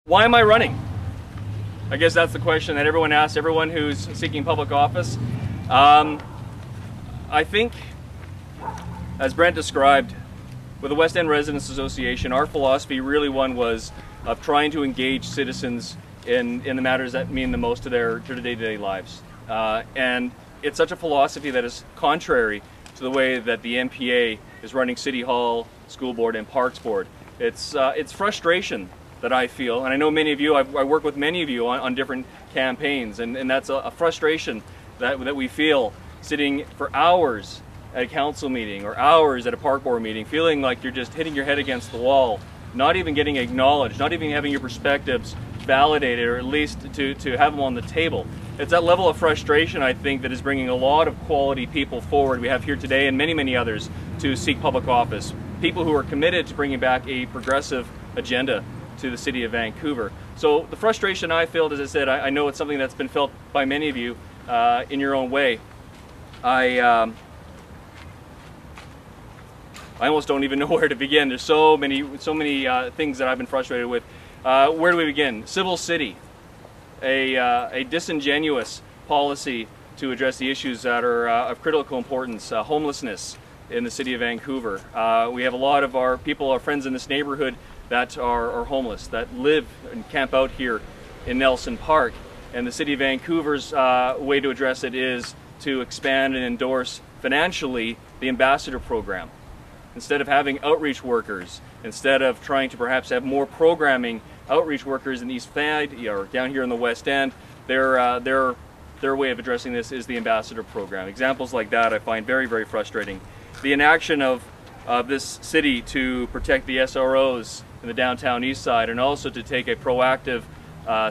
Why am I running? I guess that's the question that everyone asks, everyone who's seeking public office. I think, as Brent described, with the West End Residents Association, our philosophy really was of trying to engage citizens in the matters that mean the most to their day-to-day lives. And it's such a philosophy that is contrary to the way that the MPA is running City Hall, School Board, and Parks Board. It's frustration that I feel, and I know many of you, I work with many of you on different campaigns, and that's a frustration that we feel sitting for hours at a council meeting or hours at a park board meeting, feeling like you're just hitting your head against the wall, not even getting acknowledged, not even having your perspectives validated, or at least to have them on the table. It's that level of frustration, I think, that is bringing a lot of quality people forward. We have here today, and many, many others, to seek public office. People who are committed to bringing back a progressive agenda to the city of Vancouver. So the frustration I feel, as I said, I know it's something that's been felt by many of you in your own way. I almost don't even know where to begin. There's so many things that I've been frustrated with. Where do we begin? Civil City, a disingenuous policy to address the issues that are of critical importance. Homelessness in the city of Vancouver. We have a lot of our people, our friends in this neighborhood, that are homeless, that live and camp out here in Nelson Park. And the city of Vancouver's way to address it is to expand and endorse financially the ambassador program. Instead of having outreach workers, instead of trying to perhaps have more programming outreach workers in East Side or down here in the West End, their way of addressing this is the ambassador program. Examples like that I find very, very frustrating. The inaction of this city to protect the SROs in the downtown East Side, and also to take a proactive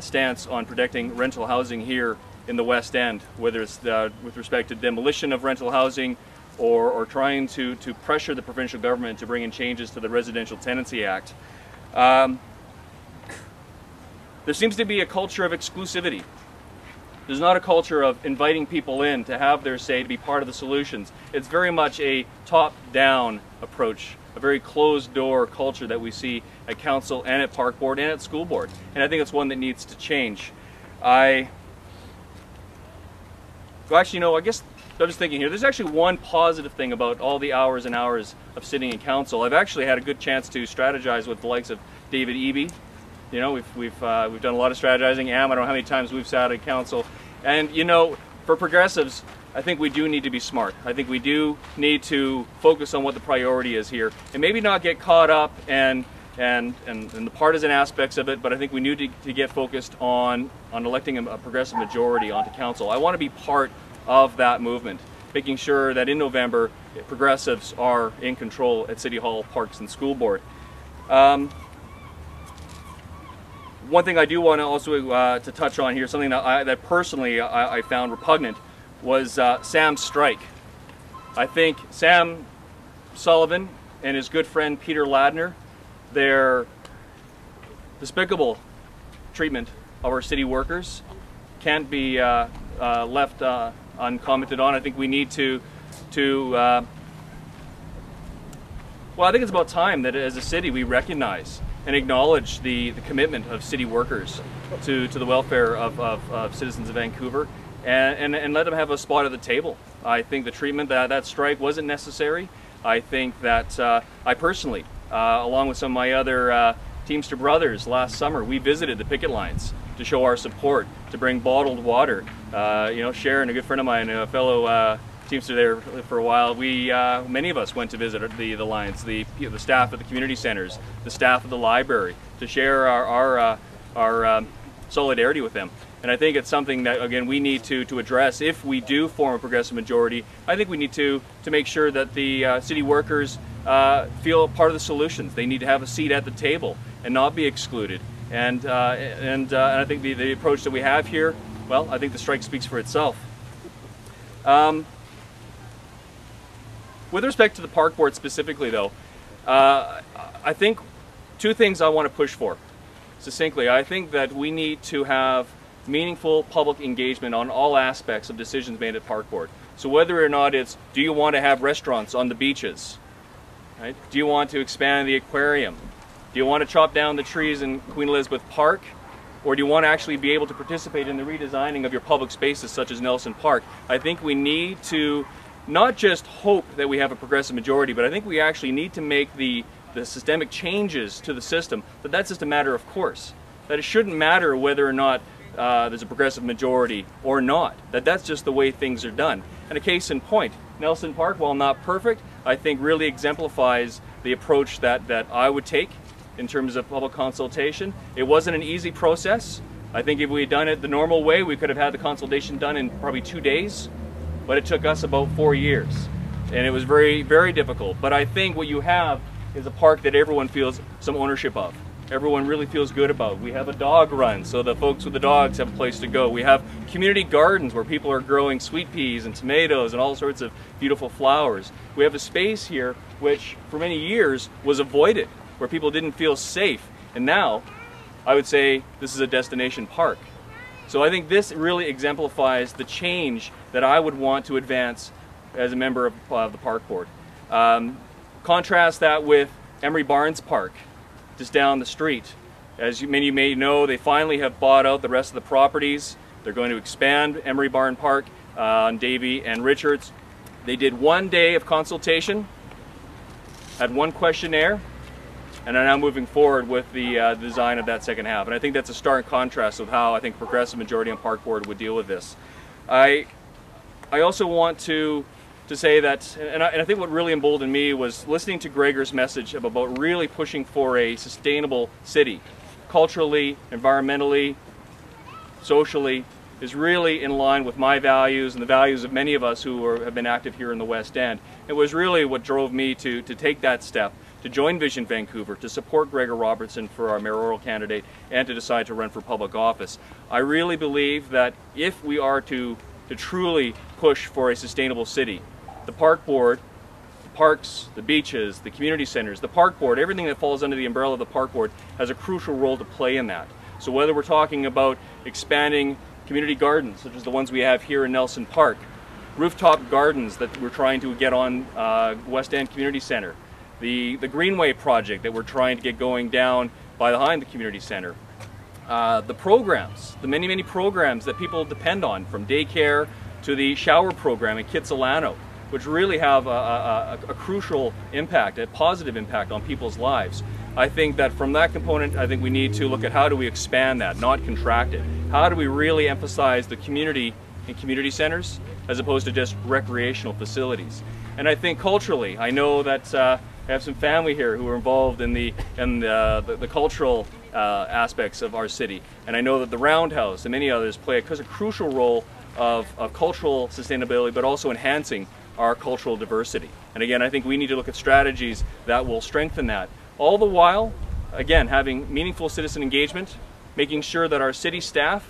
stance on protecting rental housing here in the West End, whether it's with respect to demolition of rental housing or trying to pressure the provincial government to bring in changes to the Residential Tenancy Act. There seems to be a culture of exclusivity. There's not a culture of inviting people in to have their say, to be part of the solutions. It's very much a top-down approach, a very closed-door culture that we see at council and at park board and at school board. And I think it's one that needs to change. Actually, I guess I was thinking here, there's actually one positive thing about all the hours and hours of sitting in council. I've actually had a good chance to strategize with the likes of David Eby. You know, we've done a lot of strategizing. I don't know how many times we've sat at council. And you know, for progressives, I think we do need to be smart. I think we do need to focus on what the priority is here, and maybe not get caught up and the partisan aspects of it, but I think we need to get focused on electing a progressive majority onto council. I want to be part of that movement, making sure that in November progressives are in control at City Hall, Parks and School Board. One thing I do want to also to touch on here, something that personally I found repugnant, was Sam's strike. I think Sam Sullivan and his good friend Peter Ladner, their despicable treatment of our city workers can't be left uncommented on. I think we need to well, I think it's about time that as a city we recognize and acknowledge the commitment of city workers to the welfare of citizens of Vancouver, and let them have a spot at the table. I think the treatment that strike wasn't necessary. I think that I personally, along with some of my other Teamster brothers, last summer we visited the picket lines to show our support, to bring bottled water. You know, Sharon, a good friend of mine, a fellow Teamster there for a while, many of us went to visit the lines, the staff at the community centers, the staff of the library, to share our solidarity with them. And I think it's something that, again, we need to address. If we do form a progressive majority, I think we need to make sure that the city workers feel part of the solutions. They need to have a seat at the table and not be excluded. And I think the approach that we have here, well, I think the strike speaks for itself. With respect to the park board specifically, though, I think two things I want to push for. Succinctly, I think that we need to have meaningful public engagement on all aspects of decisions made at park board. So whether or not it's, do you want to have restaurants on the beaches? Right? Do you want to expand the aquarium? Do you want to chop down the trees in Queen Elizabeth Park? Or do you want to actually be able to participate in the redesigning of your public spaces such as Nelson Park? I think we need to not just hope that we have a progressive majority, but I think we actually need to make the systemic changes to the system, that's just a matter of course. That it shouldn't matter whether or not there's a progressive majority or not. That's just the way things are done. And a case in point, Nelson Park, while not perfect, I think really exemplifies the approach that I would take in terms of public consultation. It wasn't an easy process. I think if we had done it the normal way, we could have had the consultation done in probably 2 days, but it took us about 4 years. And it was very, very difficult. But I think what you have is a park that everyone feels some ownership of. Everyone really feels good about. We have a dog run, so the folks with the dogs have a place to go. We have community gardens where people are growing sweet peas and tomatoes and all sorts of beautiful flowers. We have a space here which for many years was avoided, where people didn't feel safe. And now, I would say this is a destination park. So I think this really exemplifies the change that I would want to advance as a member of the Park Board. Contrast that with Emery Barnes Park, just down the street. As many may know, they finally have bought out the rest of the properties. They're going to expand Emery Barnes Park on Davie and Richards. They did 1 day of consultation, had 1 questionnaire, and are now moving forward with the design of that second half. And I think that's a stark contrast with how I think progressive majority on Park Board would deal with this. I also want to say that, and I think what really emboldened me was listening to Gregor's message about really pushing for a sustainable city. Culturally, environmentally, socially, is really in line with my values and the values of many of us who have been active here in the West End. It was really what drove me to take that step, to join Vision Vancouver, to support Gregor Robertson for our mayoral candidate, and to decide to run for public office. I really believe that if we are to truly push for a sustainable city, the Park Board, the parks, the beaches, the community centers, the Park Board, everything that falls under the umbrella of the Park Board has a crucial role to play in that. So whether we're talking about expanding community gardens, such as the ones we have here in Nelson Park, rooftop gardens that we're trying to get on West End Community Centre, the Greenway project that we're trying to get going down behind the community centre, the programs, the many programs that people depend on, from daycare to the shower program in Kitsilano, which really have a crucial impact, a positive impact on people's lives. I think that from that component, I think we need to look at how do we expand that, not contract it. How do we really emphasize the community in community centers as opposed to just recreational facilities? And I think culturally, I know that I have some family here who are involved in the cultural aspects of our city. And I know that the Roundhouse and many others play a crucial role of cultural sustainability, but also enhancing our cultural diversity. And again, I think we need to look at strategies that will strengthen that. All the while, again, having meaningful citizen engagement, making sure that our city staff,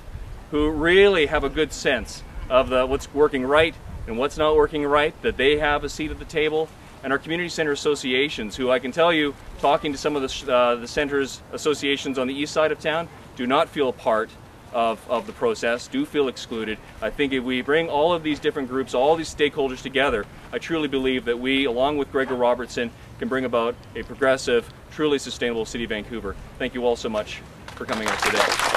who really have a good sense of what's working right and what's not working right, that they have a seat at the table, and our community center associations, who I can tell you, talking to some of the centers associations on the east side of town, do not feel a part of the process, do feel excluded. I think if we bring all of these different groups, all these stakeholders together, I truly believe that we, along with Gregor Robertson, can bring about a progressive, truly sustainable City of Vancouver. Thank you all so much for coming out today.